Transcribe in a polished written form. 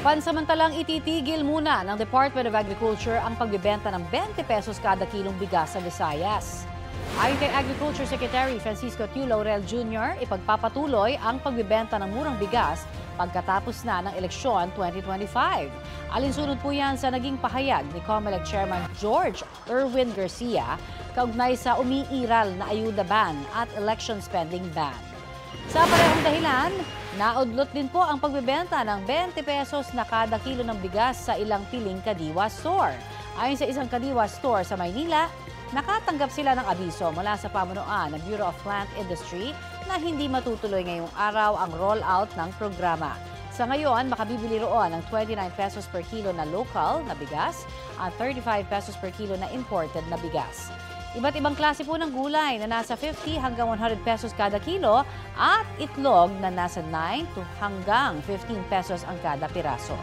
Pansamantalang ititigil muna ng Department of Agriculture ang pagbebenta ng 20 pesos kada kilong bigas sa Visayas. Ayon kay Agriculture Secretary Francisco Tiu Laurel Jr., ipagpapatuloy ang pagbebenta ng murang bigas pagkatapos na ng eleksyon 2025. Alinsunod po yan sa naging pahayag ni COMELEC Chairman George Erwin Garcia kaugnay sa umiiral na ayuda ban at election spending ban. Sa parehong dahilan, naudlot din po ang pagbebenta ng 20 pesos na kada kilo ng bigas sa ilang piling Kadiwa Store. Ayon sa isang Kadiwa Store sa Maynila, nakatanggap sila ng abiso mula sa pamunuan ng Bureau of Plant Industry na hindi matutuloy ngayong araw ang rollout ng programa. Sa ngayon, makabibili roon ng 29 pesos per kilo na local na bigas at 35 pesos per kilo na imported na bigas. Iba't ibang klase po ng gulay na nasa 50 hanggang 100 pesos kada kilo at itlog na nasa 9 to hanggang 15 pesos ang kada piraso.